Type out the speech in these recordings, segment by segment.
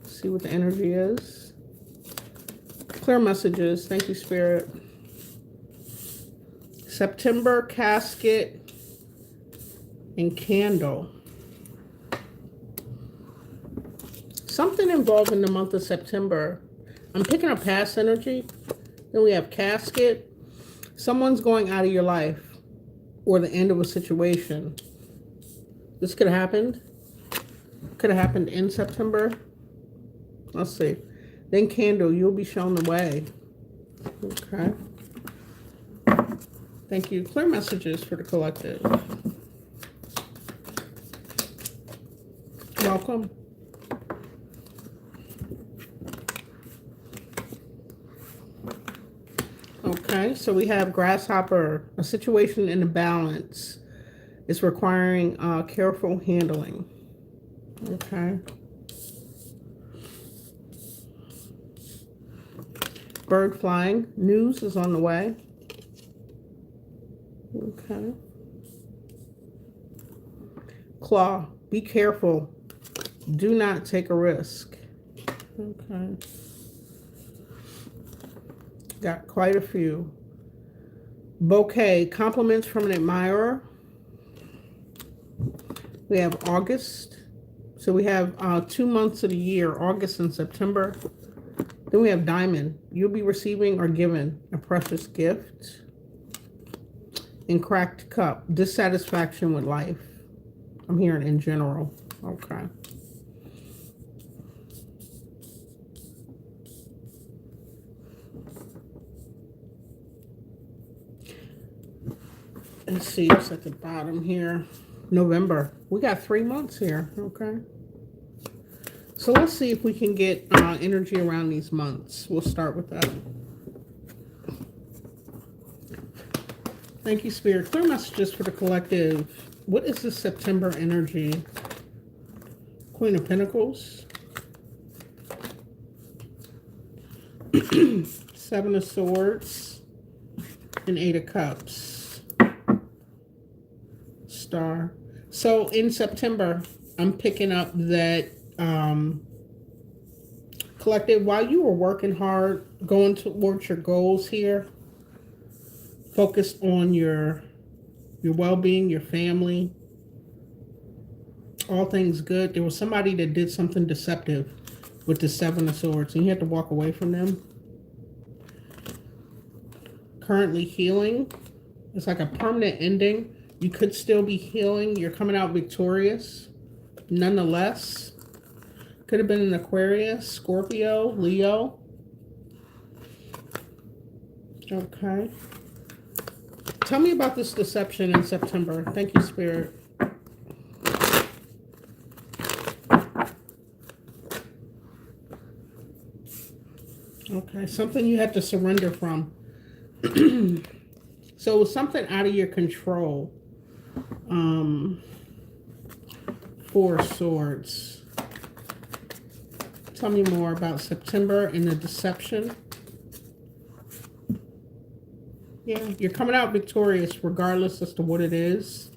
See what the energy is. Clear messages. Thank you, Spirit. September, casket, and candle. Something involved in the month of September. I'm picking up past energy. Then we have casket. Someone's going out of your life or the end of a situation. This could have happened. Could have happened in September. Let's see. Then candle, you'll be shown the way. Okay. Thank you. Clear messages for the collective. Welcome. Okay, so we have grasshopper, a situation in the balance. It's requiring careful handling. Okay. Bird flying, news is on the way. Okay. Claw, be careful. Do not take a risk. Okay. Got quite a few. Bouquet, compliments from an admirer. We have August. So we have 2 months of the year, August and September. Then we have diamond. You'll be receiving or given a precious gift. And cracked cup, dissatisfaction with life. I'm hearing in general. Okay. Let's see what's at the bottom here. November. We got 3 months here. Okay. So let's see if we can get energy around these months. We'll start with that. Thank you, Spirit. Clear messages for the collective. What is the September energy? Queen of Pentacles. Seven of Swords. And Eight of Cups. Star. So in September, I'm picking up that collective, while you were working hard, going towards your goals here, focused on your well-being, your family, all things good, there was somebody that did something deceptive with the Seven of Swords, and you had to walk away from them. Currently healing. It's like a permanent ending. You could still be healing. You're coming out victorious. Nonetheless, could have been an Aquarius, Scorpio, Leo. Okay. Tell me about this deception in September. Thank you, Spirit. Okay, something you had to surrender from. So it was something out of your control. Four of Swords. Tell me more about September and the deception. Yeah, you're coming out victorious regardless as to what it is.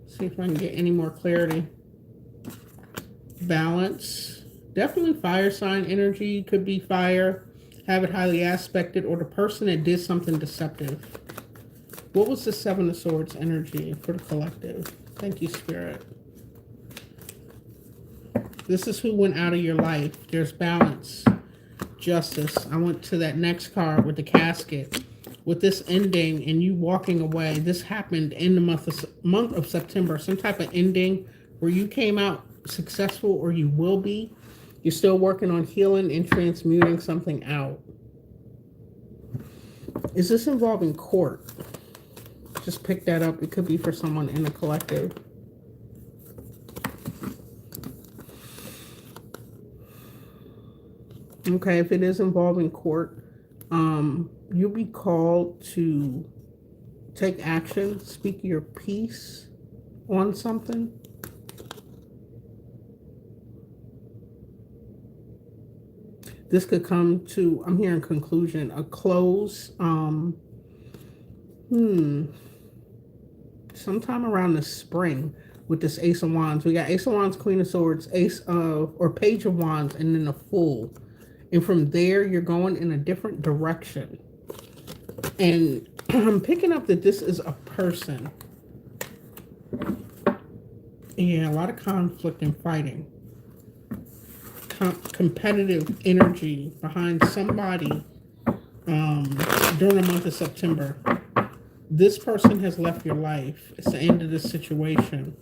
See if I can get any more clarity. Balance. Definitely fire sign energy. Could be fire. Have it highly aspected, or the person that did something deceptive. What was the Seven of Swords energy for the collective? Thank you, Spirit. This is who went out of your life. There's balance. Justice. I went to that next card with the casket. With this ending and you walking away, this happened in the month of September. Some type of ending where you came out successful, or you will be. You're still working on healing and transmuting something out. Is this involving court? Just pick that up. It could be for someone in the collective. Okay, if it is involving court, you'll be called to take action, speak your piece on something. This could come to, I'm hearing conclusion, a close, sometime around the spring. with this Ace of Wands. We got Ace of Wands, Queen of Swords, Page of Wands, and then the Fool. And from there, you're going in a different direction. And I'm picking up that this is a person. Yeah, a lot of conflict and fighting. Competitive energy behind somebody during the month of September. This person has left your life. It's the end of this situation.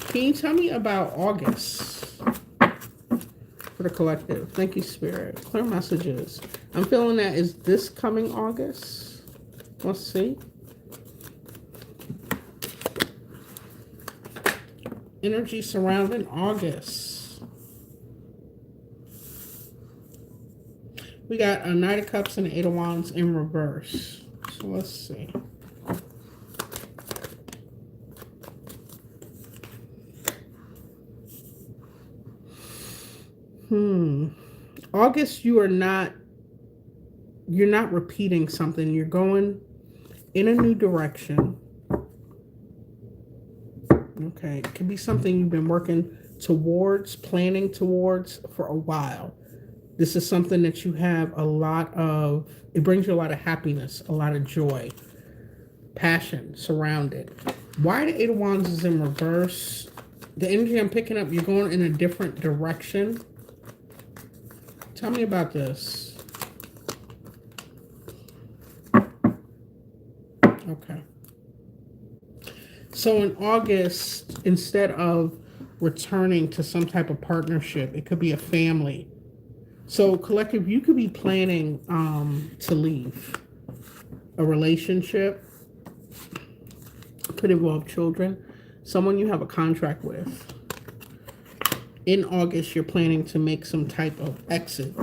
Can you tell me about August for the collective? Thank you, Spirit. Clear messages. I'm feeling that is this coming August. Let's see. Energy surrounding August. We got a Knight of Cups and an Eight of Wands in reverse. So let's see. August, you're not repeating something. You're going in a new direction. Okay, it could be something you've been working towards, planning towards for a while. This is something that you have a lot of, it brings you a lot of happiness, a lot of joy, passion surrounded. Why the Eight of Wands is in reverse? The energy I'm picking up, you're going in a different direction. Tell me about this. Okay. So in August, instead of returning to some type of partnership, it could be a family. So collective, you could be planning to leave a relationship. Could involve children, someone you have a contract with. In August, you're planning to make some type of exit.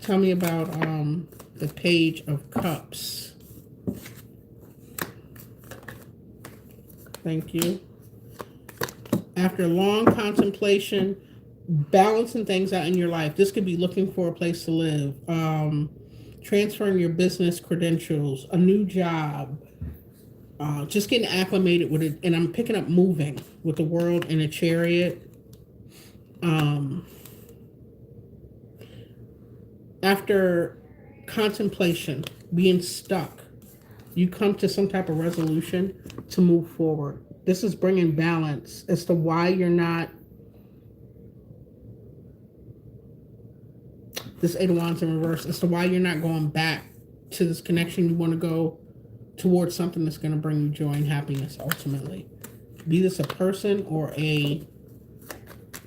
Tell me about the Page of Cups. Thank you. After long contemplation, balancing things out in your life. This could be looking for a place to live, transferring your business credentials, a new job, just getting acclimated with it. And I'm picking up moving with the World and a Chariot. After contemplation, being stuck, you come to some type of resolution to move forward. This is bringing balance as to why you're not. This Eight of Wands in reverse as to why you're not going back to this connection. You want to go towards something that's going to bring you joy and happiness ultimately. Be this a person or a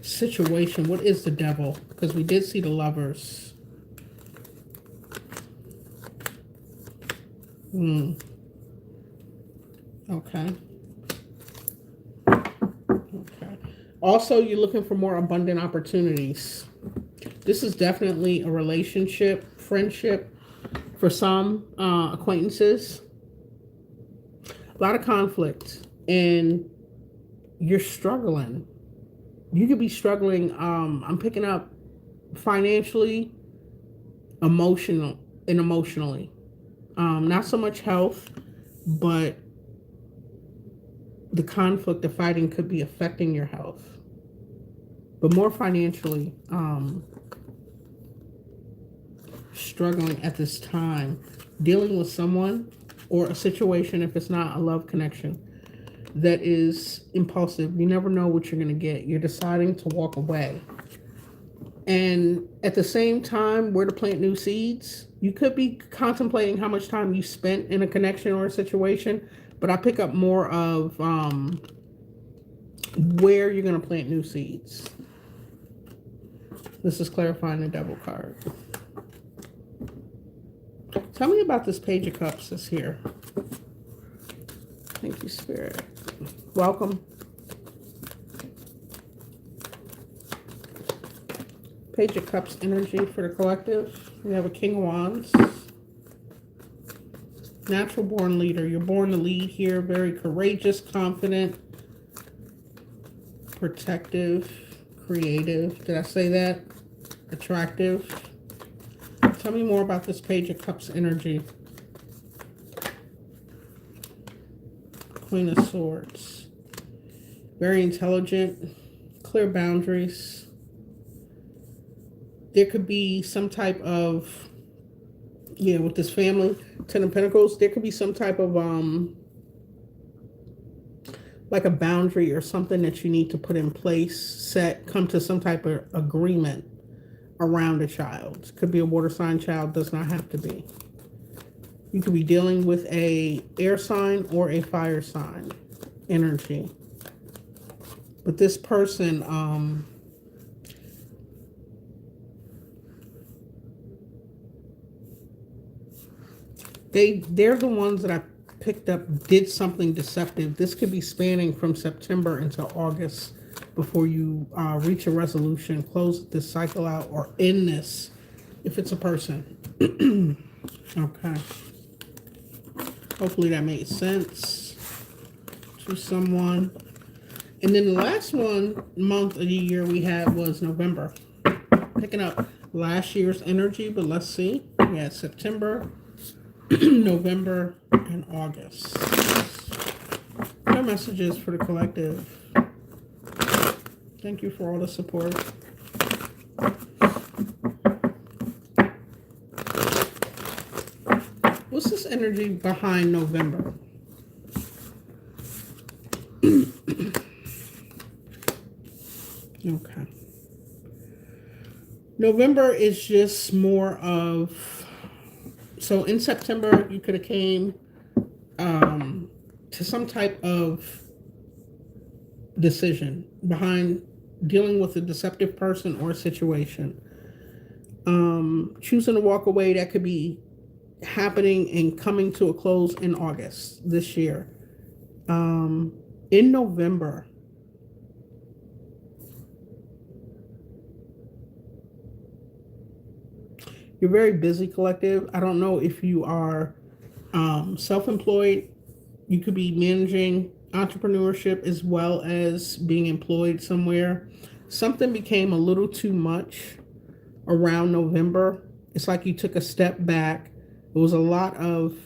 situation. What is the Devil? Because we did see the Lovers. Okay. Okay. Also, you're looking for more abundant opportunities. This is definitely a relationship, friendship, for some acquaintances. A lot of conflict, and you're struggling. You could be struggling, I'm picking up financially, emotionally. Not so much health, but the conflict, the fighting could be affecting your health. But more financially, struggling at this time, dealing with someone or a situation, if it's not a love connection, that is impulsive. You never know what you're going to get. You're deciding to walk away. And at the same time, where to plant new seeds, you could be contemplating how much time you spent in a connection or a situation, but I pick up more of where you're going to plant new seeds. This is clarifying the Devil card. Tell me about this Page of Cups that's here. Thank you, Spirit. Welcome. Page of Cups energy for the collective. We have a King of Wands. Natural born leader. You're born to lead here. Very courageous, confident, protective, creative. Did I say that? Attractive. Tell me more about this Page of Cups energy. Queen of Swords. Very intelligent, clear boundaries. There could be some type of, with this family, Ten of Pentacles, there could be some type of, like a boundary or something that you need to put in place, come to some type of agreement around a child. Could be a water sign child, does not have to be. You could be dealing with a air sign or a fire sign energy. But this person, they're the ones that I picked up did something deceptive. This could be spanning from September until August before you reach a resolution, close this cycle out, or end this if it's a person. Okay. Hopefully that made sense to someone. And then the last month of the year we had was November. Picking up last year's energy, but let's see. We had September, November, and August. No messages for the collective. Thank you for all the support. What's this energy behind November? Okay. November is just more of, so in September you could have came to some type of decision behind dealing with a deceptive person or a situation. Choosing to walk away, that could be happening and coming to a close in August this year. In November, you're very busy, collective. I don't know if you are self-employed. You could be managing entrepreneurship as well as being employed somewhere. Something became a little too much around November. It's like you took a step back. There was a lot of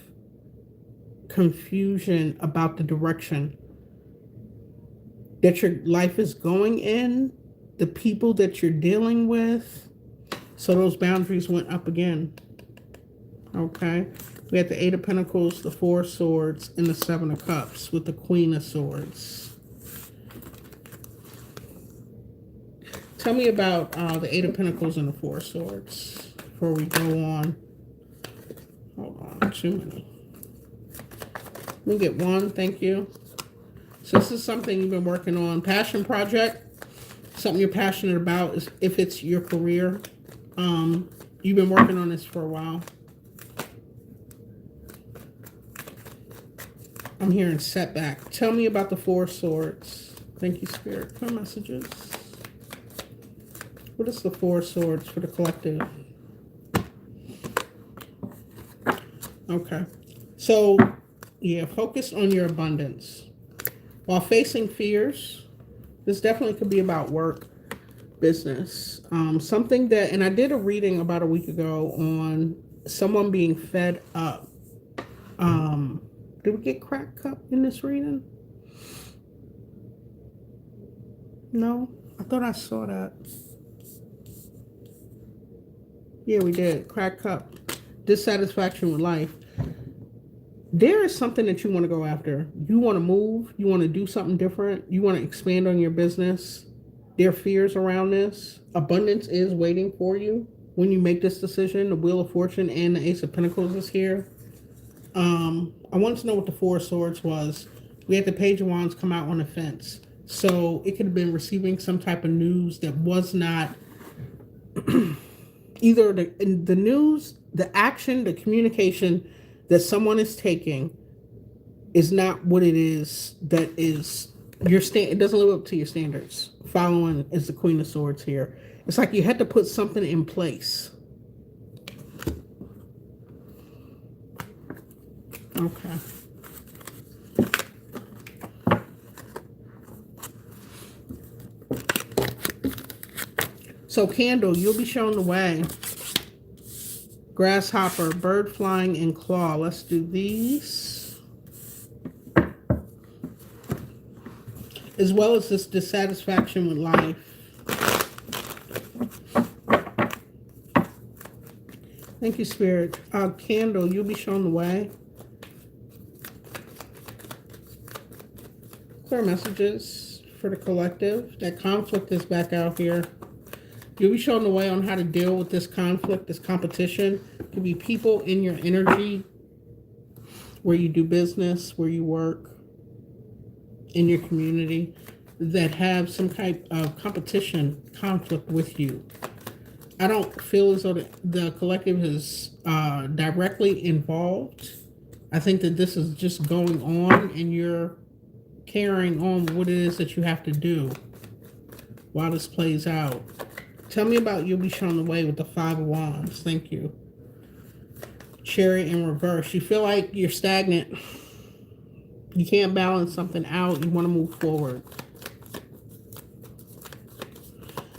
confusion about the direction that your life is going in, the people that you're dealing with. So those boundaries went up again. Okay. We had the Eight of Pentacles, the Four of Swords, and the Seven of Cups with the Queen of Swords. Tell me about the Eight of Pentacles and the Four of Swords before we go on. Hold on, too many. Let me get one, thank you. So this is something you've been working on. Passion project, something you're passionate about, is if it's your career. You've been working on this for a while. I'm hearing setback. Tell me about the Four of Swords. Thank you, Spirit. Clear messages. What is the Four of Swords for the collective? Okay. So, yeah, focus on your abundance. While facing fears, this definitely could be about work, business. Something that, and I did a reading about a week ago on someone being fed up. Did we get crack cup in this reading? No? I thought I saw that. Yeah, we did. Crack cup. Dissatisfaction with life. There is something that you want to go after. You want to move. You want to do something different. You want to expand on your business. There are fears around this. Abundance is waiting for you when you make this decision. The Wheel of Fortune and the Ace of Pentacles is here. I wanted to know what the Four of Swords was. We had the Page of Wands come out on the fence. So it could have been receiving some type of news that was not either the news, the action, the communication that someone is taking is not what it is that is your it doesn't live up to your standards. Following is the Queen of Swords here. It's like you had to put something in place. Okay. So candle, you'll be shown the way. Grasshopper, bird flying, and claw. Let's do these. as well as this dissatisfaction with life. Thank you, Spirit. Candle, you'll be shown the way. Clear messages for the collective. That conflict is back out here. You'll be shown the way on how to deal with this conflict, this competition. It could be people in your energy, where you do business, where you work, in your community, that have some type of competition, conflict with you. I don't feel as though the collective is directly involved. I think that this is just going on and you're carrying on what it is that you have to do while this plays out. Tell me about you'll be shown the way with the Five of Wands. Thank you. Chariot in reverse. You feel like you're stagnant. You can't balance something out. You want to move forward.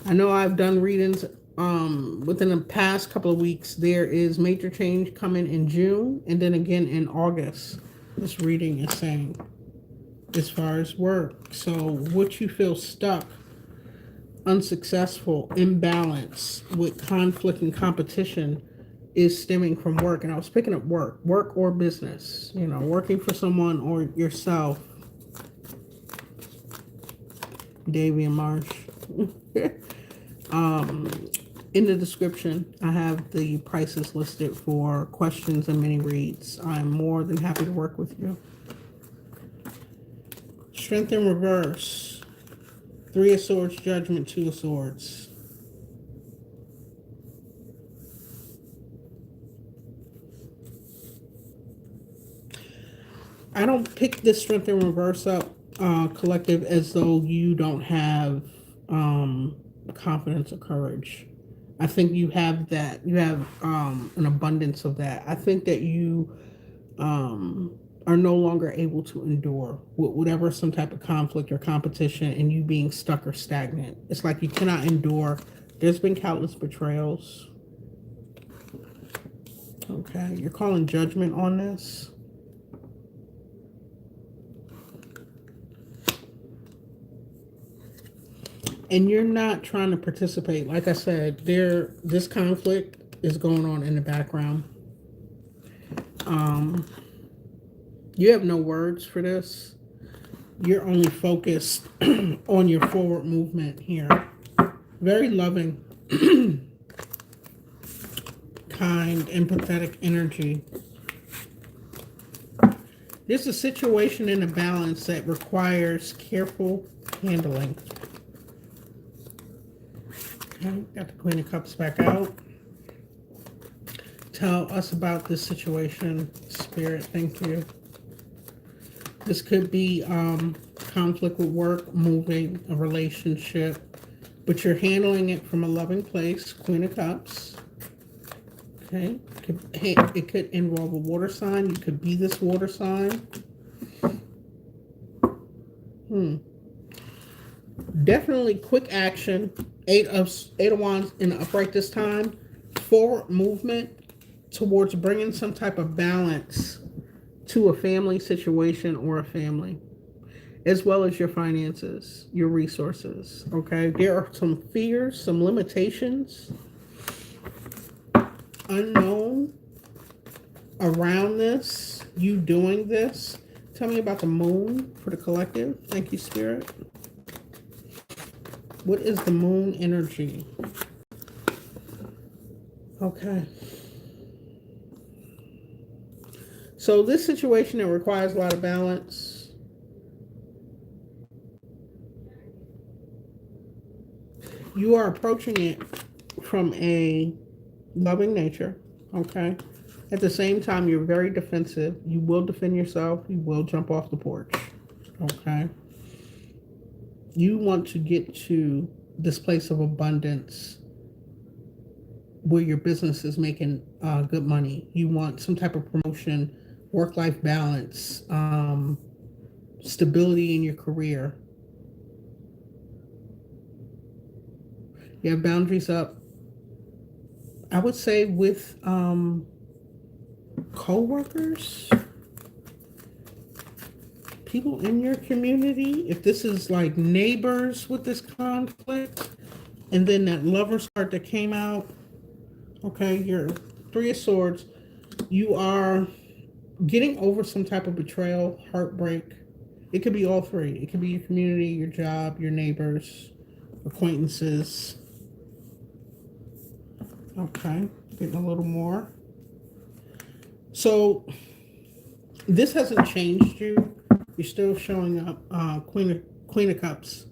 I know I've done readings within the past couple of weeks. There is major change coming in June and then again in August. This reading is saying as far as work. So what you feel stuck, unsuccessful, imbalance with conflict and competition is stemming from work. And I was picking up work or business, you know, working for someone or yourself. Davy and Marsh. In the description, I have the prices listed for questions and mini reads. I'm more than happy to work with you. Strength in reverse. Three of Swords, Judgment, Two of Swords. I don't pick this Strength in reverse up, collective, as though you don't have confidence or courage. I think you have that. You have an abundance of that. I think that you are no longer able to endure whatever some type of conflict or competition and you being stuck or stagnant. It's like you cannot endure. There's been countless betrayals. Okay, you're calling judgment on this. And you're not trying to participate. Like I said, this conflict is going on in the background. You have no words for this. You're only focused on your forward movement here. Very loving, kind, empathetic energy. There's a situation in a balance that requires careful handling. Okay, got the Queen of Cups back out. Tell us about this situation, Spirit. Thank you. This could be conflict with work, moving, a relationship, but you're handling it from a loving place. Queen of Cups. Okay. It could involve a water sign. You could be this water sign. Definitely quick action. Eight of Wands in the upright this time. Forward movement towards bringing some type of balance to a family situation or a family, as well as your finances, your resources. Okay, there are some fears, some limitations, unknown around this, you doing this. Tell me about the moon for the collective. Thank you, Spirit. What is the moon energy? Okay. So this situation, it requires a lot of balance. You are approaching it from a loving nature, okay? At the same time, you're very defensive. You will defend yourself. You will jump off the porch, okay? You want to get to this place of abundance where your business is making good money. You want some type of promotion, work-life balance, stability in your career. You have boundaries up, I would say, with co-workers, people in your community, if this is like neighbors with this conflict, and then that Lover's card that came out, okay, your Three of Swords, you are getting over some type of betrayal, heartbreak. It could be all three. It could be your community, your job, your neighbors, acquaintances. Okay, getting a little more. So this hasn't changed you. You're still showing up, Queen of Cups,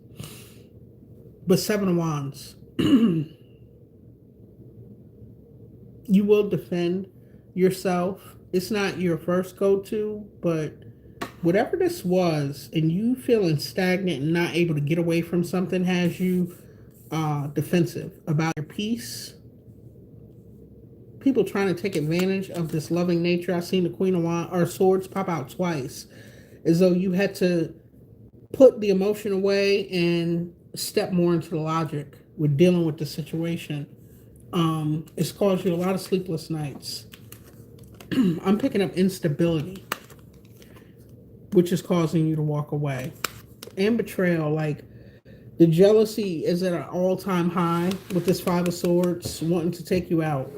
but Seven of Wands. You will defend yourself. It's not your first go-to, but whatever this was, and you feeling stagnant and not able to get away from something, has you defensive about your peace. People trying to take advantage of this loving nature. I've seen the Queen of Wands or Swords pop out twice, as though you had to put the emotion away and step more into the logic with dealing with the situation. It's caused you a lot of sleepless nights. I'm picking up instability, which is causing you to walk away. And betrayal, like the jealousy is at an all-time high with this Five of Swords wanting to take you out.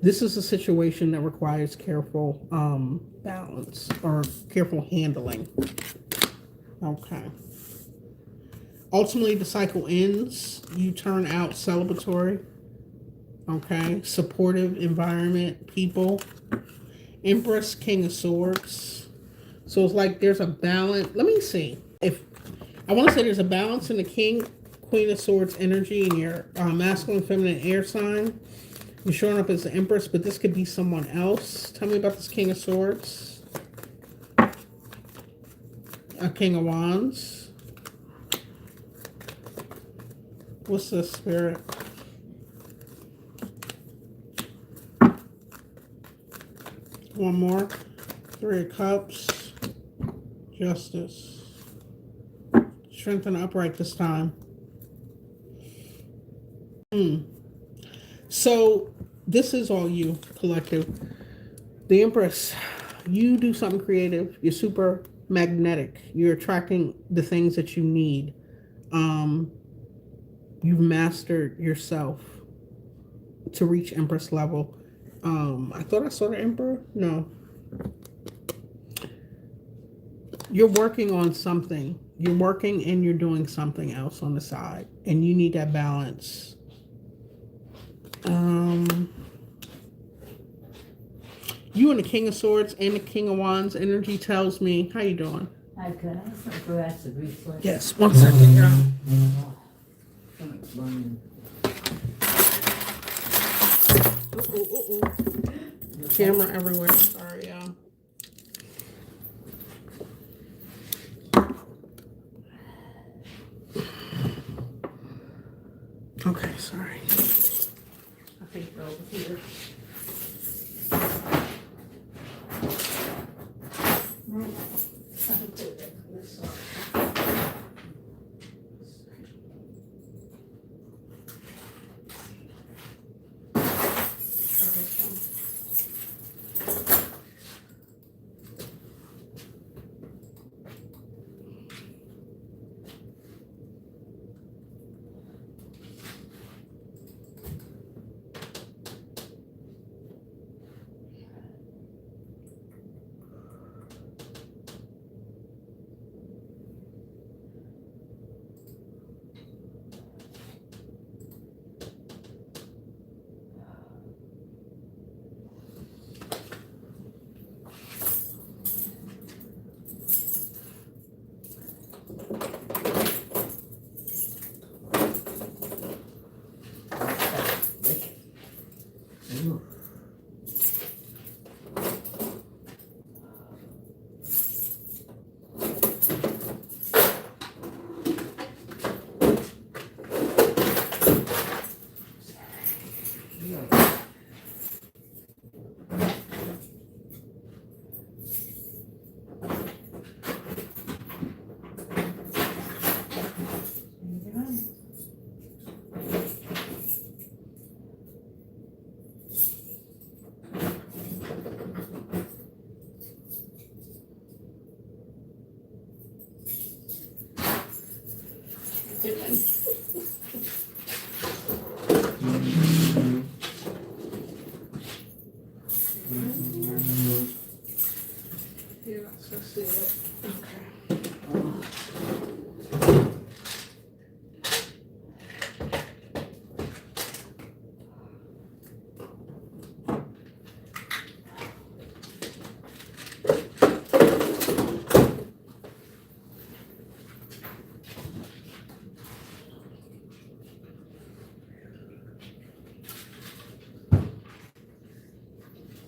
This is a situation that requires careful balance or careful handling. Okay. Ultimately, the cycle ends. You turn out celebratory. Okay. Supportive environment, people. Empress, King of Swords. So it's like there's a balance. Let me see. If I want to say there's a balance in the King, Queen of Swords energy in your masculine, feminine air sign. You're showing up as the Empress, but this could be someone else. Tell me about this King of Swords. A King of Wands. What's the Spirit? One more. Three of Cups. Justice. Strength and upright this time. So this is all you, collective. The Empress, you do something creative. You're super magnetic. You're attracting the things that you need. You've mastered yourself to reach Empress level. I thought I saw the Emperor. No. You're working on something. You're working and you're doing something else on the side. And you need that balance. You and the King of Swords and the King of Wands energy tells me, how you doing? Hi, could I have some grass of reflex? Yes, 1 second, yeah. Camera everywhere. Sorry, y'all. Okay, sorry. I think they're over here.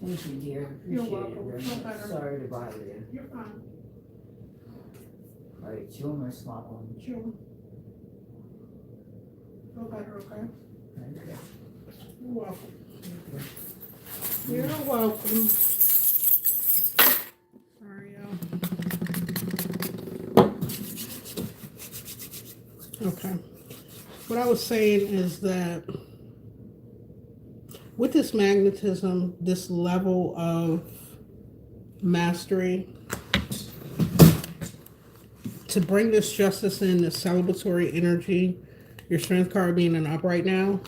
Thank you, dear. You're Appreciate welcome. it Feel very much. better. Sorry to bother you. You're fine. All right, chew 'em or swallow 'em? Sure. Feel better, okay? Okay. You're welcome. You're welcome. Sorry, y'all. Okay. What I was saying is that with this magnetism, this level of mastery, to bring this justice in, this celebratory energy, your strength card being an upright now,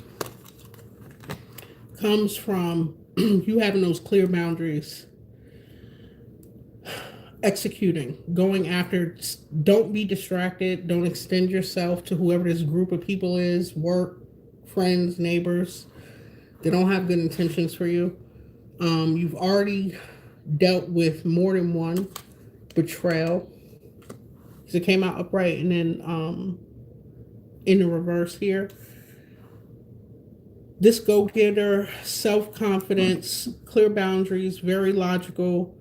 comes from you having those clear boundaries, executing, going after. Don't be distracted. Don't extend yourself to whoever this group of people is, work, friends, neighbors. They don't have good intentions for you. You've already dealt with more than one betrayal. So it came out upright and then in the reverse here. This go-getter, self-confidence, clear boundaries, very logical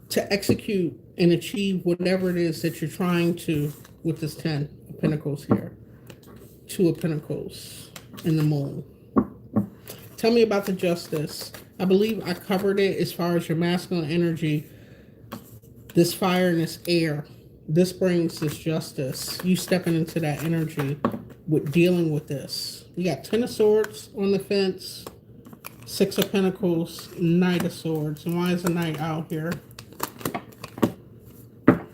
to execute and achieve whatever it is that you're trying to with this 10 of Pentacles here. 2 of Pentacles and the Moon. Tell me about the justice. I believe I covered it as far as your masculine energy. This fire and this air. This brings this justice. You stepping into that energy with dealing with this. You got 10 of Swords on the fence. 6 of Pentacles. Knight of Swords. And why is the Knight out here?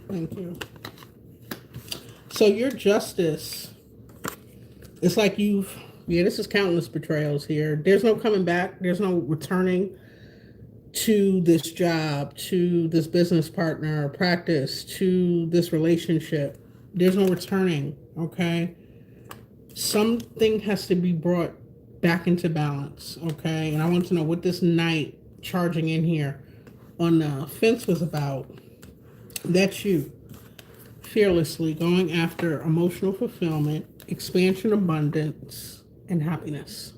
Thank you. So your justice, it's like this is countless betrayals here. There's no coming back. There's no returning to this job, to this business partner, practice, to this relationship. There's no returning, okay? Something has to be brought back into balance, okay? And I want to know what this Knight charging in here on the fence was about. That's you. Fearlessly going after emotional fulfillment, expansion, abundance, and happiness.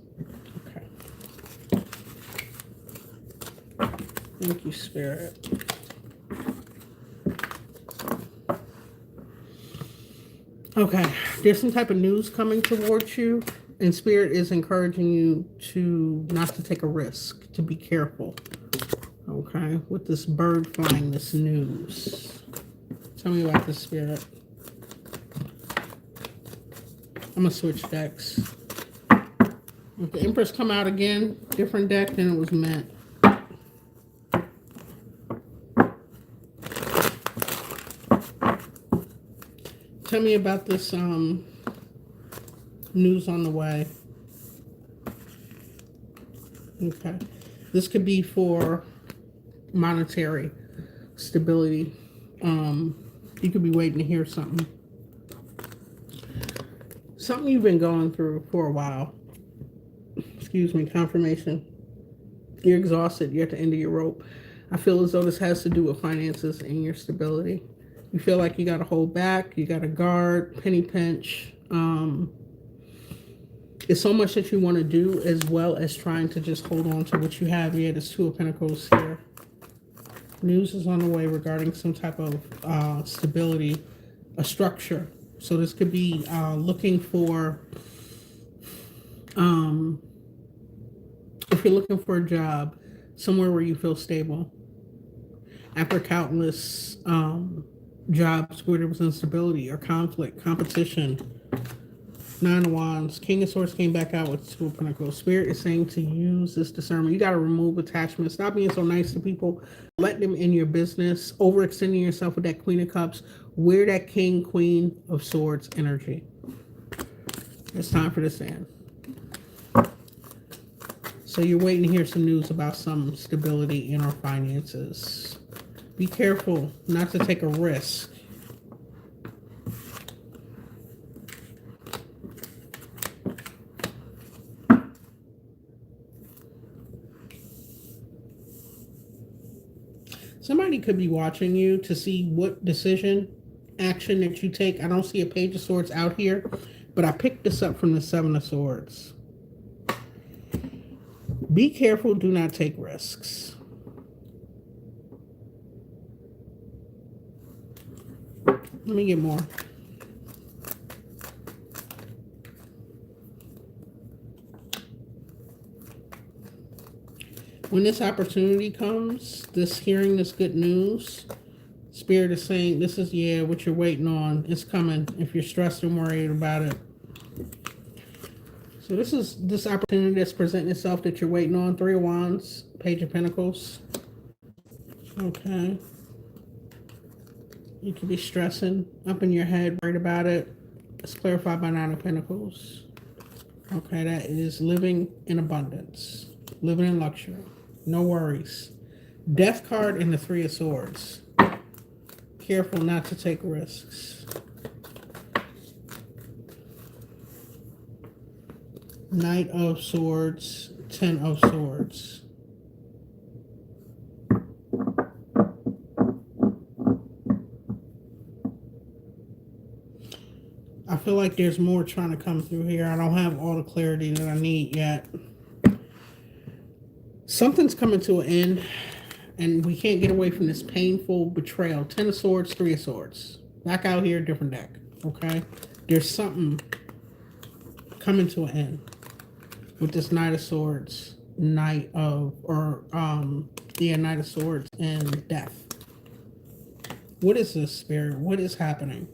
Okay. Thank you, Spirit. Okay, there's some type of news coming towards you, and Spirit is encouraging you to not to take a risk, to be careful. Okay, with this bird flying this news. Tell me about this, Spirit. I'm gonna switch decks. If the Empress come out again, different deck than it was meant. Tell me about this news on the way. Okay. This could be for monetary stability. You could be waiting to hear something. Something you've been going through for a while. Excuse me, confirmation. You're exhausted. You're at the end of your rope. I feel as though this has to do with finances and your stability. You feel like you got to hold back. You got to guard, penny pinch. It's so much that you want to do as well as trying to just hold on to what you have. Yeah, there's 2 of Pentacles here. News is on the way regarding some type of stability, a structure. So this could be looking for, if you're looking for a job, somewhere where you feel stable. After countless jobs where there was instability or conflict, competition. 9 of Wands. King of Swords came back out with 2 of Pentacles. Spirit is saying to use this discernment. You got to remove attachment. Stop being so nice to people. Let them in your business. Overextending yourself with that Queen of Cups. Wear that King, Queen of Swords energy. It's time for this to end. So you're waiting to hear some news about some stability in our finances. Be careful not to take a risk. Somebody could be watching you to see what decision, action that you take. I don't see a Page of Swords out here, but I picked this up from the 7 of Swords. Be careful. Do not take risks. Let me get more. When this opportunity comes, hearing this good news, Spirit is saying this is, what you're waiting on. It's coming if you're stressed and worried about it. So this is this opportunity that's presenting itself that you're waiting on. 3 of Wands, Page of Pentacles. Okay. You could be stressing up in your head, worried about it. It's clarified by 9 of Pentacles. Okay, that is living in abundance. Living in luxury. No worries. Death card and the 3 of Swords. Careful not to take risks. Knight of Swords, 10 of Swords. I feel like there's more trying to come through here. I don't have all the clarity that I need yet. Something's coming to an end, and we can't get away from this painful betrayal. 10 of Swords, 3 of Swords. Back out here, different deck. Okay? There's something coming to an end with this Knight of Swords, Knight of Swords and Death. What is this, Spirit? What is happening?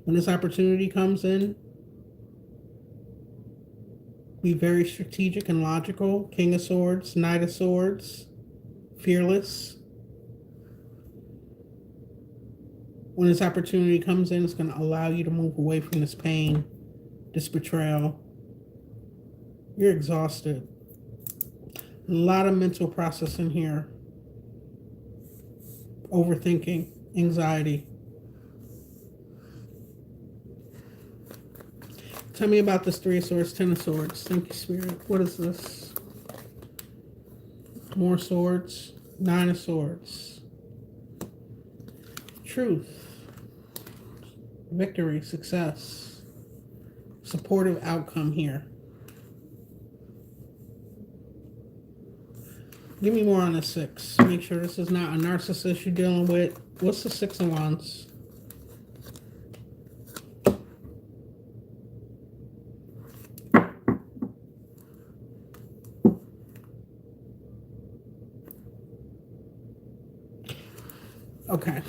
When this opportunity comes in, be very strategic and logical. King of Swords, Knight of Swords, fearless. When this opportunity comes in, it's going to allow you to move away from this pain, this betrayal. You're exhausted. A lot of mental processing here. Overthinking, anxiety. Tell me about this 3 of Swords, 10 of Swords. Thank you, Spirit. What is this? More swords. 9 of Swords. Truth. Victory, success. Supportive outcome here. Give me more on the 6. Make sure this is not a narcissist you're dealing with. What's the 6 of Wands? Okay.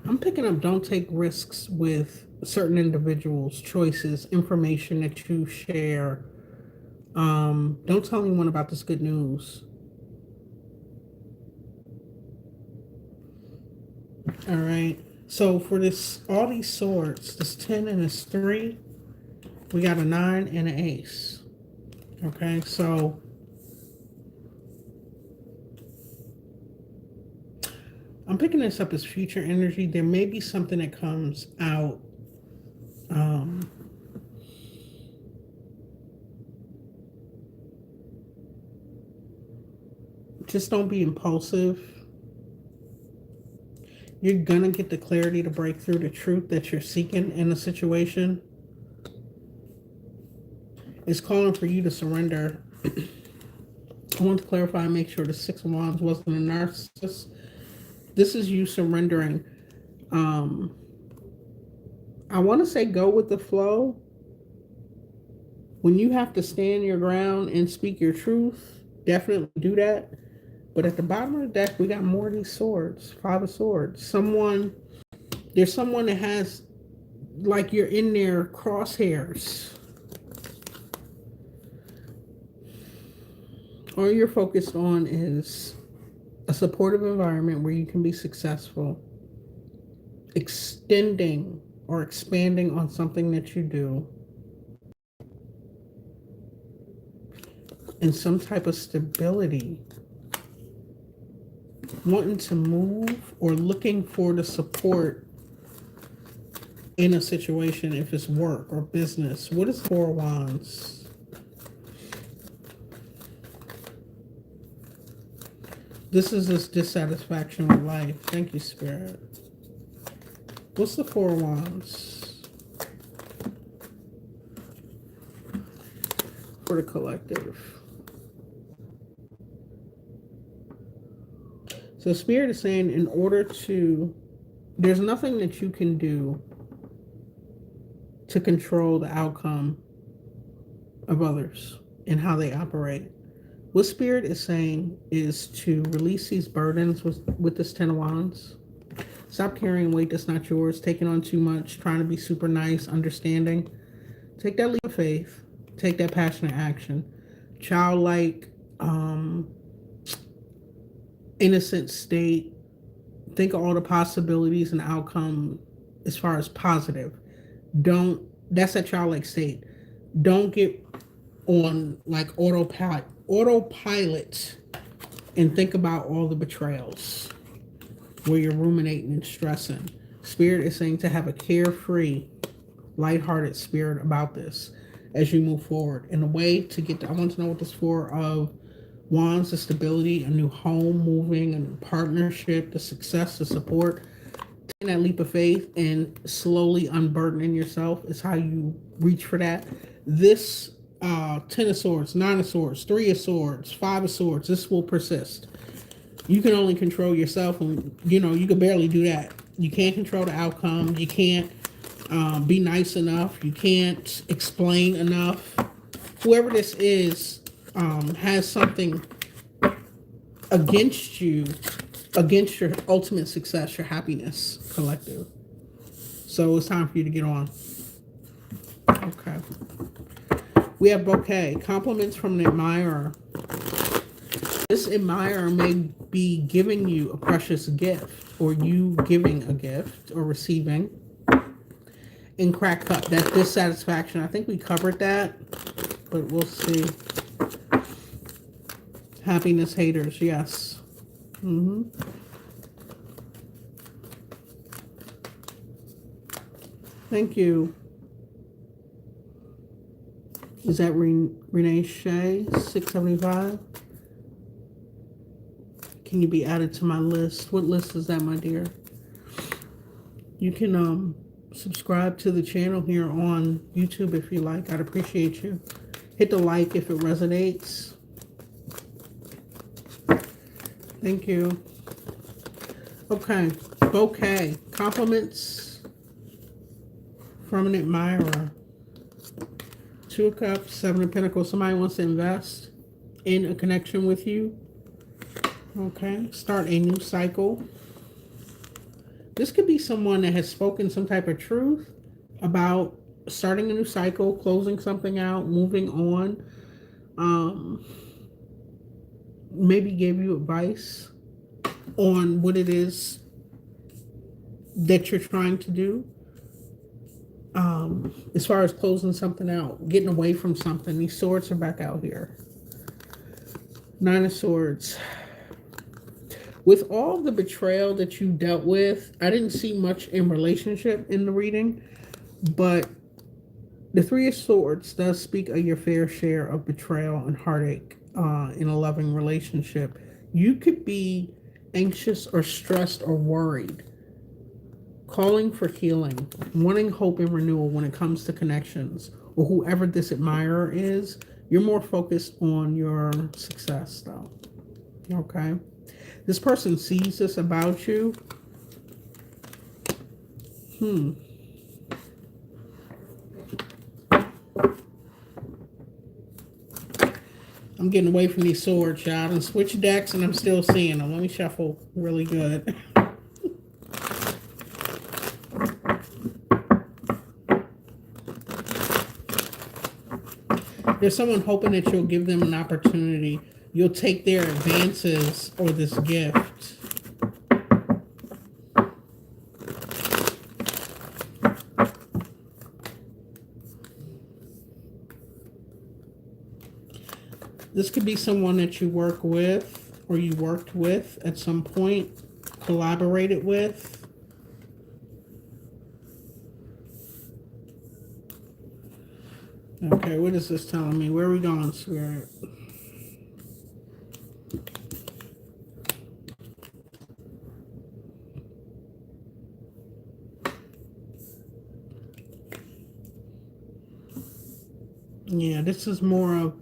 I'm picking up don't take risks with certain individuals, choices, information that you share. Don't tell anyone about this good news. All right. So for this, all these swords, this 10 and this 3, we got a 9 and an ace. Okay, so I'm picking this up as future energy. There may be something that comes out. Just don't be impulsive. You're going to get the clarity to break through the truth that you're seeking in a situation. It's calling for you to surrender. I want to clarify and make sure the 6 of Wands wasn't a narcissist. This is you surrendering. I want to say go with the flow. When you have to stand your ground and speak your truth, definitely do that. But at the bottom of the deck, we got more of these swords. 5 of Swords. There's someone that has, like, you're in their crosshairs. All you're focused on is a supportive environment where you can be successful, extending or expanding on something that you do, and some type of stability, wanting to move or looking for the support in a situation, if it's work or business. What is 4 of Wands? This is this dissatisfaction with life. Thank you, Spirit. What's the 4 of Wands? for the collective. So Spirit is saying there's nothing that you can do to control the outcome of others and how they operate. What Spirit is saying is to release these burdens with this Ten of Wands. Stop carrying weight that's not yours, taking on too much, trying to be super nice, understanding. Take that leap of faith. Take that passionate action. Childlike, innocent state. Think of all the possibilities and outcome as far as positive. That's a childlike state. Don't get on like autopilot and think about all the betrayals where you're ruminating and stressing. Spirit is saying to have a carefree, lighthearted spirit about this as you move forward. And a way to I want to know what this Four of Wands, the stability, a new home, moving, a new partnership, the success, the support. Taking that leap of faith and slowly unburdening yourself is how you reach for that. This Ten of Swords, Nine of Swords, Three of Swords, Five of Swords, this will persist. You can only control yourself, and you can barely do that. You can't control the outcome. You can't be nice enough. You can't explain enough. Whoever this is has something against you, against your ultimate success, your happiness, collective. So it's time for you to get on. Okay. We have bouquet. Compliments from an admirer. This admirer may be giving you a precious gift, or you giving a gift or receiving. And crack cup, that dissatisfaction. I think we covered that, but we'll see. Happiness haters, yes. Thank you. Is that Renee Shea, 675? Can you be added to my list? What list is that, my dear? You can subscribe to the channel here on YouTube if you like. I'd appreciate you. Hit the like if it resonates. Thank you. Okay, bouquet. Compliments from an admirer. Two of Cups, Seven of Pentacles. Somebody wants to invest in a connection with you. Okay, start a new cycle. This could be someone that has spoken some type of truth about starting a new cycle, closing something out, moving on. Maybe gave you advice on what it is that you're trying to do. As far as closing something out, getting away from something. These swords are back out here. Nine of Swords. With all the betrayal that you dealt with, I didn't see much in relationship in the reading, but the Three of Swords does speak of your fair share of betrayal and heartache in a loving relationship. You could be anxious or stressed or worried, calling for healing, wanting hope and renewal when it comes to connections, or whoever this admirer is. You're more focused on your success, though. Okay? This person sees this about you. I'm getting away from these swords, y'all. And switch decks, and I'm still seeing them. Let me shuffle really good. There's someone hoping that you'll give them an opportunity. You'll take their advances or this gift. This could be someone that you work with or you worked with at some point, collaborated with. Okay, what is this telling me? Where are we going, Spirit? Yeah, this is more of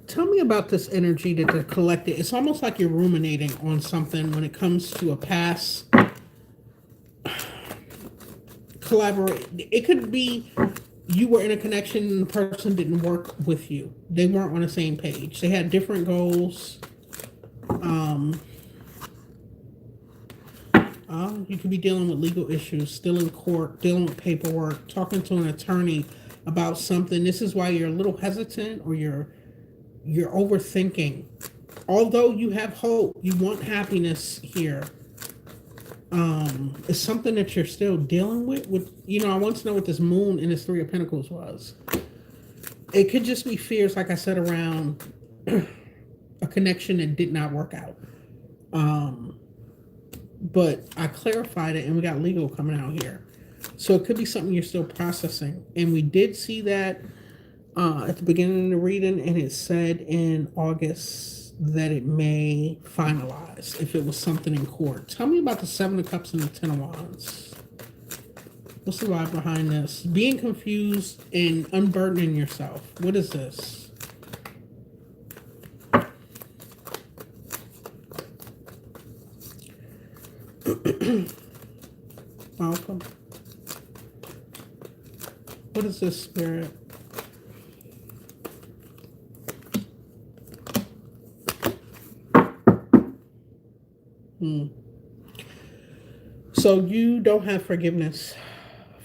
tell me about this energy that they're collecting. It's almost like you're ruminating on something when it comes to a past collaborate. It could be you were in a connection and the person didn't work with you. They weren't on the same page. They had different goals. You could be dealing with legal issues, still in court, dealing with paperwork, talking to an attorney about something. This is why you're a little hesitant, or you're overthinking. Although you have hope, you want happiness here. It's something that you're still dealing with. I want to know what this moon in this Three of Pentacles was. It could just be fears, like I said, around a connection that did not work out. But I clarified it, and we got legal coming out here. So it could be something you're still processing. And we did see that at the beginning of the reading, and it said in August that it may finalize if it was something in court. Tell me about the Seven of Cups and the Ten of Wands. What's the vibe behind this? Being confused and unburdening yourself. What is this? Welcome. What is this, Spirit? So you don't have forgiveness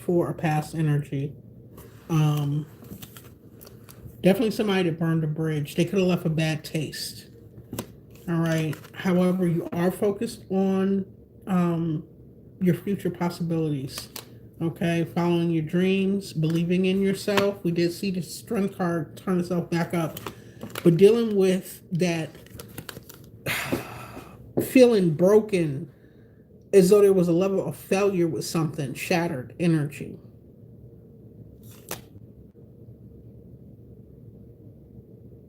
for a past energy. Definitely somebody that burned a bridge. They could have left a bad taste. All right. However, you are focused on your future possibilities. Okay. Following your dreams, believing in yourself. We did see the Strength card turn itself back up. But dealing with that feeling broken, as though there was a level of failure with something, shattered energy.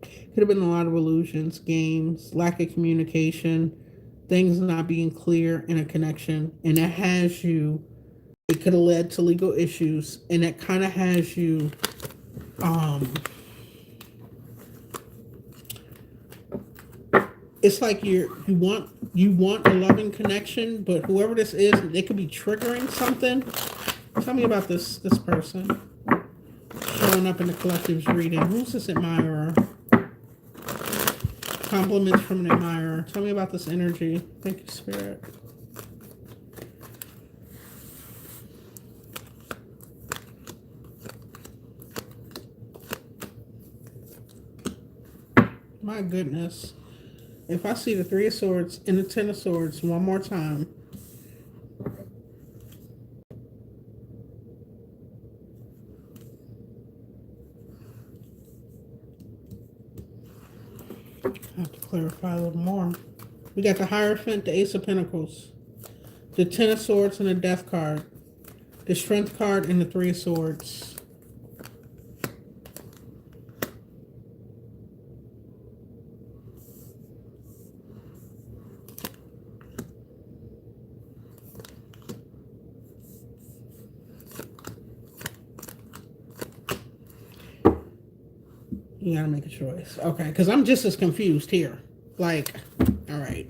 Could have been a lot of illusions, games, lack of communication, things not being clear in a connection. And that has you, it could have led to legal issues. And that kind of has you, it's like you want a loving connection, but whoever this is, they could be triggering something. Tell me about this person showing up in the collective's reading. Who's this admirer? Compliments from an admirer. Tell me about this energy. Thank you, Spirit. My goodness. If I see the Three of Swords and the Ten of Swords one more time, I have to clarify a little more. We got the Hierophant, the Ace of Pentacles, the Ten of Swords and the Death card, the Strength card and the Three of Swords. You gotta make a choice. Okay, because I'm just as confused here. Like, all right.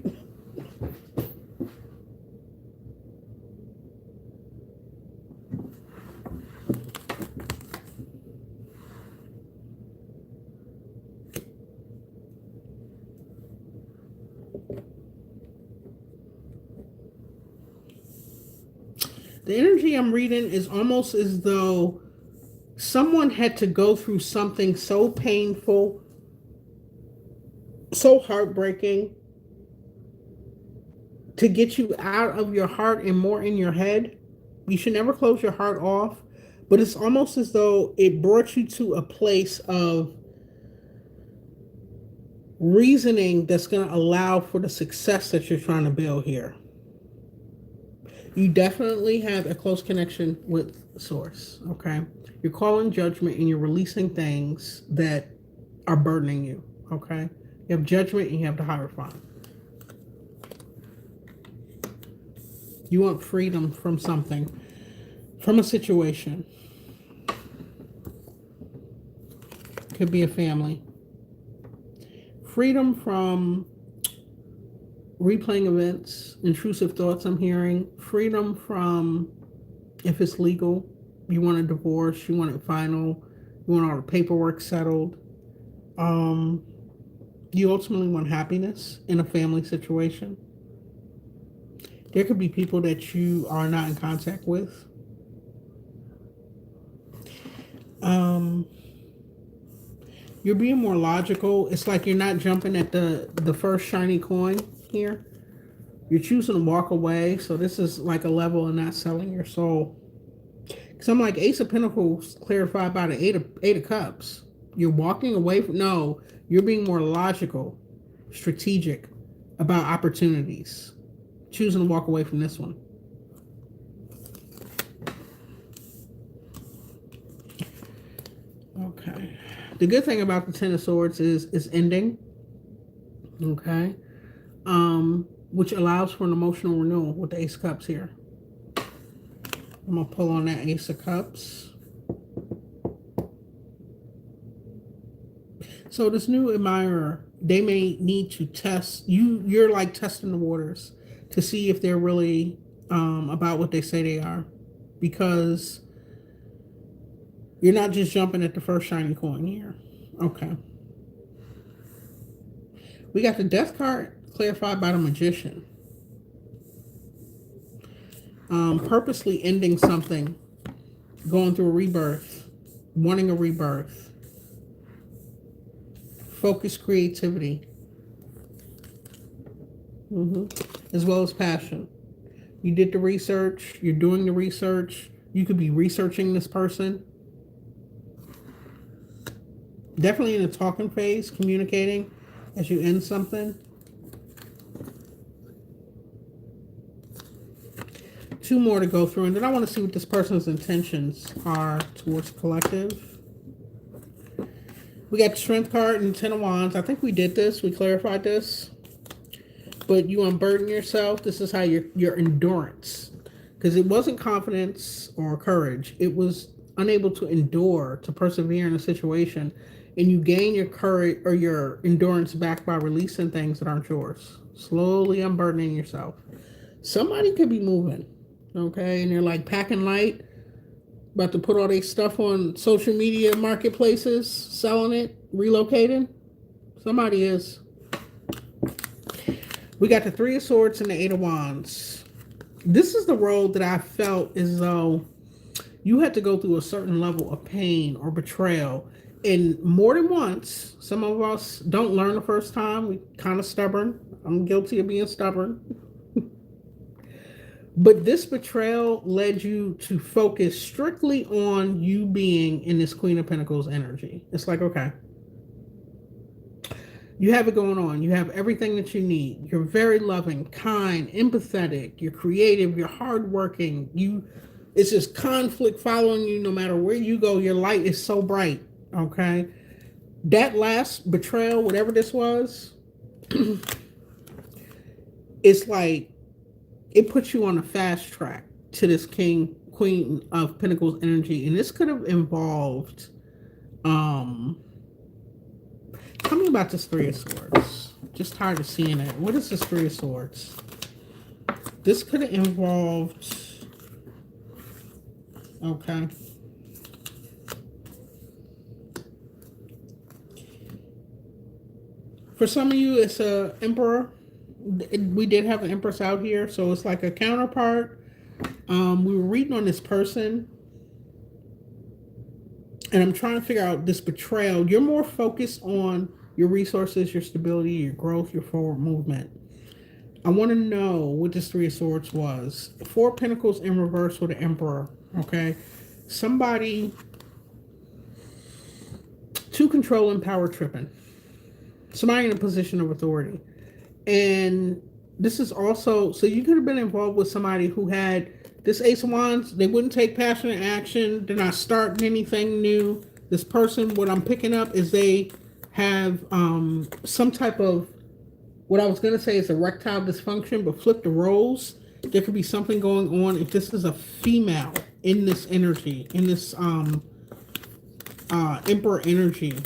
The energy I'm reading is almost as though someone had to go through something so painful, so heartbreaking, to get you out of your heart and more in your head. You should never close your heart off, but it's almost as though it brought you to a place of reasoning that's going to allow for the success that you're trying to build here. You definitely have a close connection with Source, okay? You're calling judgment and you're releasing things that are burdening you, okay? You have judgment and you have the Hierophant. You want freedom from something. from a situation. Could be a family. Freedom from replaying events, intrusive thoughts I'm hearing. Freedom from, if it's legal, you want a divorce, you want it final, you want all the paperwork settled. You ultimately want happiness in a family situation. There could be people that you are not in contact with. You're being more logical. It's like you're not jumping at the first shiny coin here. You're choosing to walk away. So this is like a level of not selling your soul. Because I'm like, Ace of Pentacles clarified by the Eight of Cups. You're walking away from, no, you're being more logical, strategic about opportunities. Choosing to walk away from this one. Okay. The good thing about the Ten of Swords is it's ending. Okay. Which allows for an emotional renewal with the Ace of Cups here. I'm going to pull on that Ace of Cups. So this new admirer, they may need to test you. You're like testing the waters to see if they're really about what they say they are, because you're not just jumping at the first shiny coin here. Okay. We got the Death card clarified by the Magician. Purposely ending something, going through a rebirth, wanting a rebirth. Focused creativity. As well as passion. You did the research. You're doing the research. You could be researching this person. Definitely in the talking phase, communicating as you end something. Two more to go through, and then I want to see what this person's intentions are towards collective. We got the Strength card and 10 of Wands. I think we did this. We clarified this. But you unburden yourself. This is how your endurance. Because it wasn't confidence or courage. It was unable to endure, to persevere in a situation. And you gain your courage or your endurance back by releasing things that aren't yours. Slowly unburdening yourself. Somebody could be moving. Okay? And they're like packing light. About to put all their stuff on social media marketplaces, selling it, relocating. Somebody is. We got the Three of Swords and the Eight of Wands. This is the road that I felt as though you had to go through a certain level of pain or betrayal. And more than once, some of us don't learn the first time. We kind of stubborn. I'm guilty of being stubborn. But this betrayal led you to focus strictly on you being in this Queen of Pentacles energy. It's like, okay, you have it going on. You have everything that you need. You're very loving, kind, empathetic. You're creative. You're hardworking. It's just conflict following you no matter where you go. Your light is so bright. Okay. That last betrayal, whatever this was, it's like, it puts you on a fast track to this Queen of Pentacles energy. And this could have involved, tell me about this Three of Swords. Just tired of seeing it. What is this Three of Swords? This could have involved, okay. For some of you, it's a Emperor. We did have an Empress out here, so it's like a counterpart. We were reading on this person, and I'm trying to figure out this betrayal. You're more focused on your resources, your stability, your growth, your forward movement. I want to know what this Three of Swords was. Four Pentacles in reverse with the Emperor, okay? Somebody to control and power tripping. Somebody in a position of authority. And this is also, so you could have been involved with somebody who had this Ace of Wands. They wouldn't take passionate action. They're not starting anything new. This person, what I'm picking up is they have some type of, what I was going to say is erectile dysfunction, but flip the roles. There could be something going on. If this is a female in this energy, in this Emperor energy,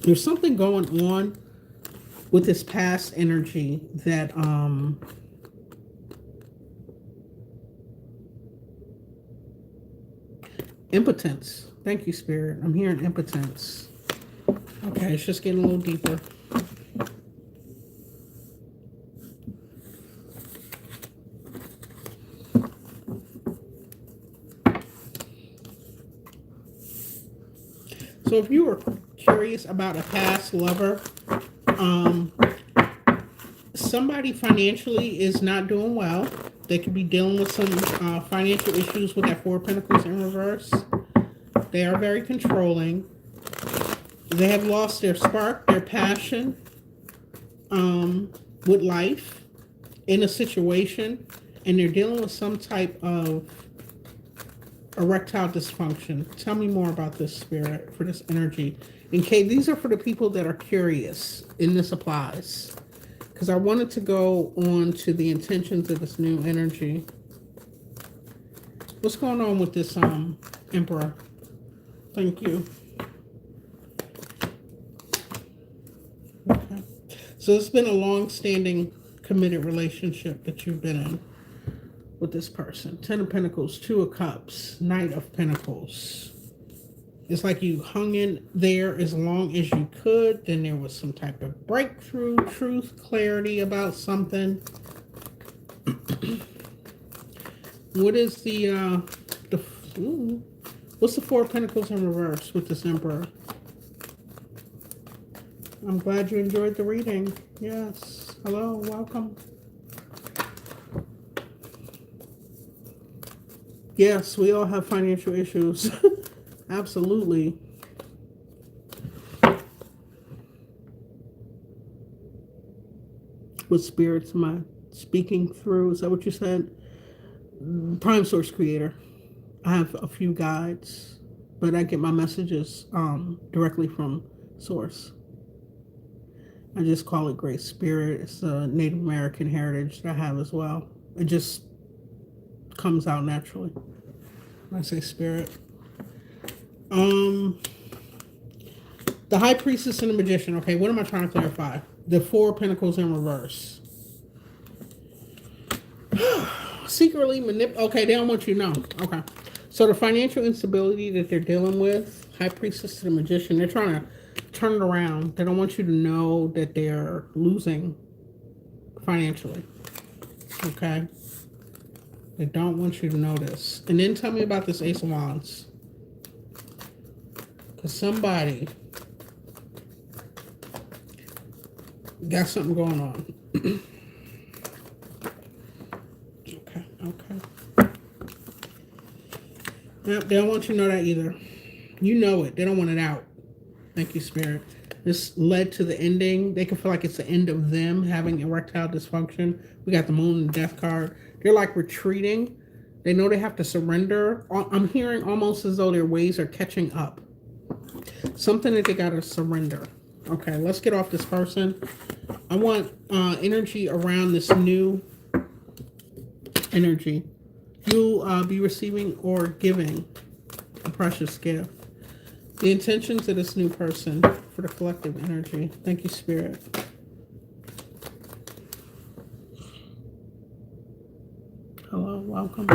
there's something going on with this past energy that impotence. Thank you, Spirit. I'm hearing impotence. Okay, it's just getting a little deeper. So if you were curious about a past lover, somebody financially is not doing well. They could be dealing with some financial issues with that Four of Pentacles in reverse. They are very controlling. They have lost their spark, their passion with life in a situation, and they're dealing with some type of erectile dysfunction. Tell me more about this, Spirit, for this energy. Okay, these are for the people that are curious, and this applies. Because I wanted to go on to the intentions of this new energy. What's going on with this Emperor? Thank you. Okay. So it's been a long-standing committed relationship that you've been in with this person. Ten of Pentacles, Two of Cups, Knight of Pentacles. It's like you hung in there as long as you could. Then there was some type of breakthrough, truth, clarity about something. What is what's the Four of Pentacles in reverse with this Emperor? I'm glad you enjoyed the reading. Yes. Hello, welcome. Yes, we all have financial issues. Absolutely. What spirits am I speaking through? Is that what you said? Prime Source Creator. I have a few guides, but I get my messages directly from Source. I just call it Great Spirit. It's a Native American heritage that I have as well. It just comes out naturally when I say Spirit. The High Priestess and the Magician. Okay, what am I trying to clarify? The Four of Pentacles in reverse. Secretly okay, they don't want you to know. Okay. So the financial instability that they're dealing with, High Priestess to the Magician, they're trying to turn it around. They don't want you to know that they're losing financially. Okay? They don't want you to know this. And then tell me about this Ace of Wands. Because somebody got something going on. Okay. Nope, they don't want you to know that either. You know it. They don't want it out. Thank you, Spirit. This led to the ending. They can feel like it's the end of them having erectile dysfunction. We got the Moon and Death card. They're like retreating. They know they have to surrender. I'm hearing almost as though their ways are catching up. Something that they got to surrender. Okay, let's get off this person. I want energy around this new energy. You'll be receiving or giving a precious gift. The intentions of this new person for the collective energy. Thank you, Spirit. Hello, welcome.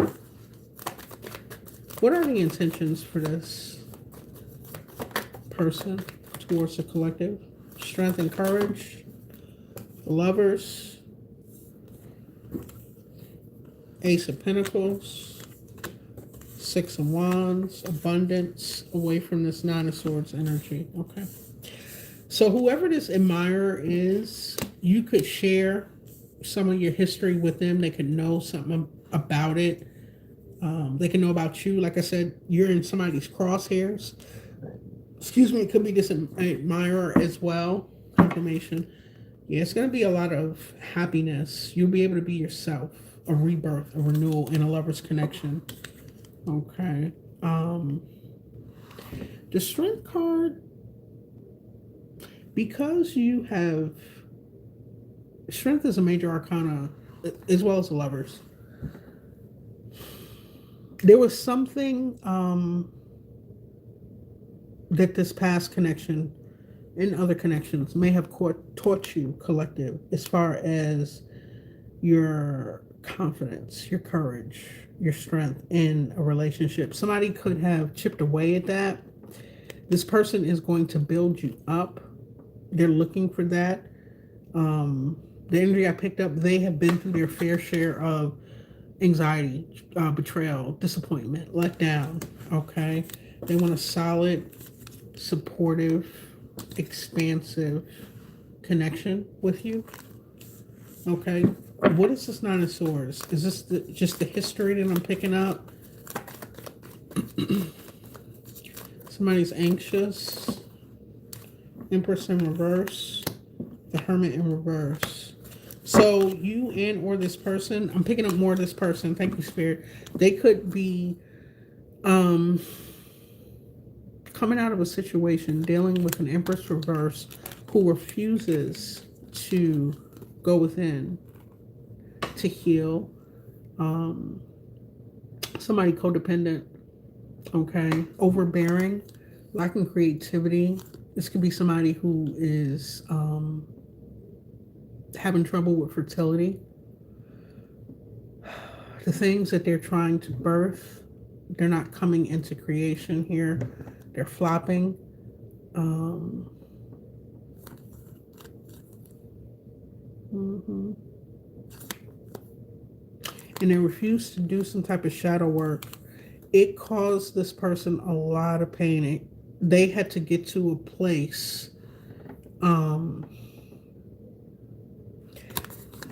What are the intentions for this person towards the collective? Strength and courage. The Lovers. Ace of Pentacles. Six of Wands. Abundance. Away from this Nine of Swords energy. Okay. So whoever this admirer is, you could share some of your history with them. They could know something about it. They can know about you. Like I said, you're in somebody's crosshairs. Excuse me, it could be this admirer as well. Confirmation. Yeah, it's going to be a lot of happiness. You'll be able to be yourself. A rebirth, a renewal, and a lover's connection. Okay. The Strength card, because you have... Strength is a major arcana as well as the Lovers. There was something that this past connection and other connections may have taught you, collective, as far as your confidence, your courage, your strength in a relationship. Somebody could have chipped away at that. This person is going to build you up. They're looking for that. The energy I picked up, they have been through their fair share of anxiety, betrayal, disappointment, letdown. Okay? They want a solid, supportive, expansive connection with you. Okay? What is this Nine of Swords? Is this just the history that I'm picking up? Somebody's anxious. Empress in reverse. The Hermit in reverse. So you and or this person, I'm picking up more of this person. Thank you, Spirit. They could be coming out of a situation dealing with an Empress reverse who refuses to go within to heal. Somebody codependent, okay, overbearing, lacking creativity. This could be somebody who is having trouble with fertility. The things that they're trying to birth, they're not coming into creation here. They're flopping. And they refuse to do some type of shadow work. It caused this person a lot of pain. They had to get to a place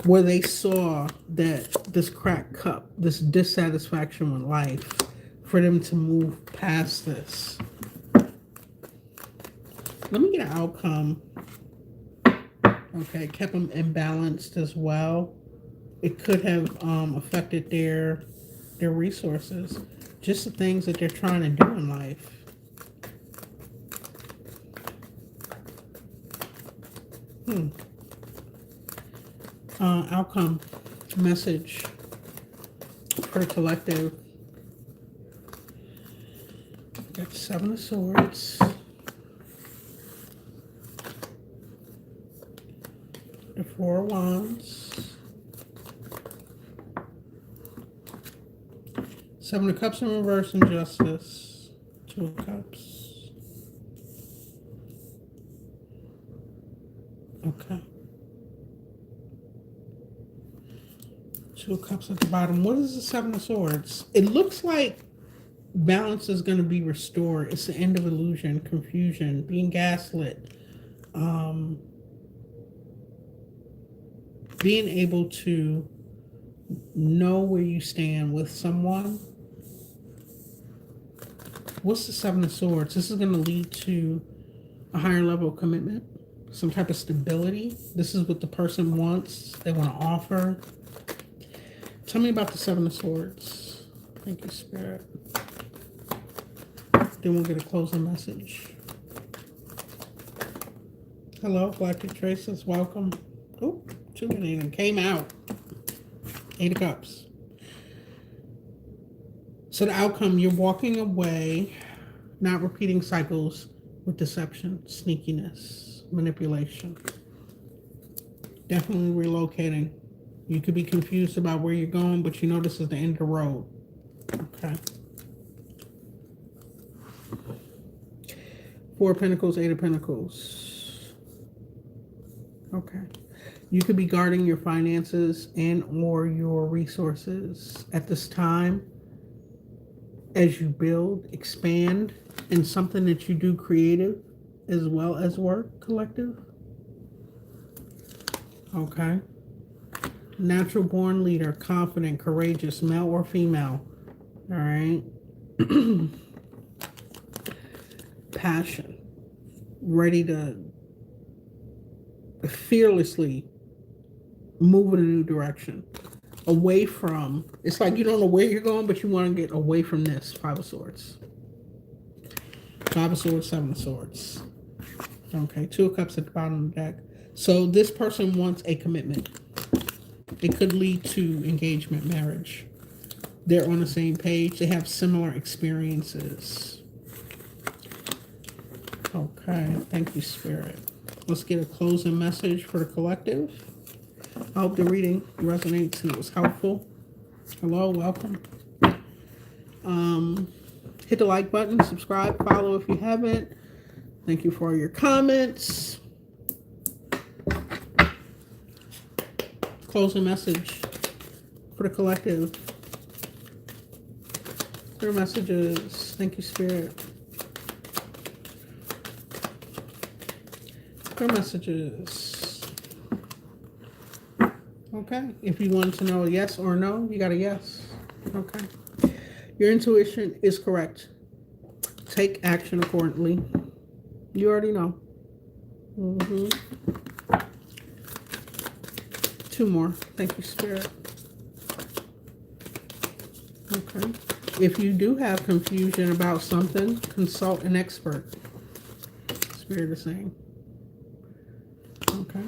where they saw that this cracked cup, this dissatisfaction with life, for them to move past this. Let me get an outcome. Okay, kept them imbalanced as well. It could have affected their resources, just the things that they're trying to do in life. Outcome, message for the collective. Got the Seven of Swords. The Four of Wands. Seven of Cups in reverse and Justice. Two of Cups. Okay. Two of Cups at the bottom. What is the Seven of Swords? It looks like balance is going to be restored. It's the end of illusion, confusion, being gaslit. Being able to know where you stand with someone. What's the Seven of Swords? This is going to lead to a higher level of commitment, some type of stability. This is what the person wants. They want to offer. Tell me about the Seven of Swords. Thank you, Spirit. Then we'll get a closing message. Hello, Galactic Traces. Welcome. Oh, too many of them came out. Eight of Cups. So the outcome, you're walking away, not repeating cycles with deception, sneakiness, manipulation. Definitely relocating. You could be confused about where you're going, but you know this is the end of the road. Okay. Four of Pentacles, Eight of Pentacles. Okay. You could be guarding your finances and or your resources at this time as you build, expand in something that you do creative as well as work, collective. Okay. Natural born leader, confident, courageous, male or female. All right. Passion. Ready to fearlessly move in a new direction. Away from, it's like you don't know where you're going, but you want to get away from this. Five of Swords. Five of Swords, Seven of Swords. Okay, Two of Cups at the bottom of the deck. So this person wants a commitment. It could lead to engagement, marriage. They're on the same page. They have similar experiences. Okay, thank you, Spirit. Let's get a closing message for the collective. I hope the reading resonates and it was helpful. Hello, welcome. Hit the like button, subscribe, follow if you haven't. Thank you for your comments. Closing message for the collective. Their messages. Thank you, Spirit. Their messages. Okay. If you wanted to know a yes or no, you got a yes. Okay. Your intuition is correct. Take action accordingly. You already know. Two more. Thank you, Spirit. Okay. If you do have confusion about something, consult an expert. Spirit is saying. Okay.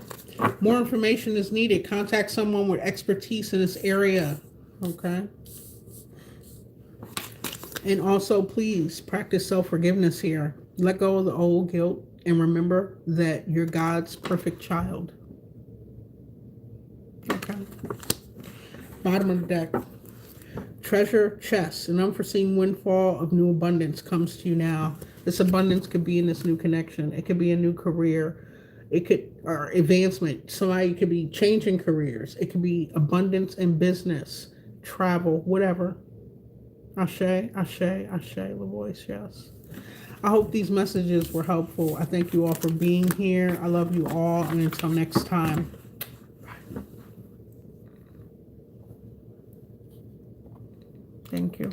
More information is needed. Contact someone with expertise in this area. Okay. And also, please practice self-forgiveness here. Let go of the old guilt and remember that you're God's perfect child. Okay. Bottom of the deck. Treasure chest. An unforeseen windfall of new abundance comes to you now. This abundance could be in this new connection. It could be a new career. It could, or advancement. Somebody could be changing careers. It could be abundance in business, travel, whatever. Ashe, ashe, ashe, the voice, yes. I hope these messages were helpful. I thank you all for being here. I love you all, and until next time. Thank you.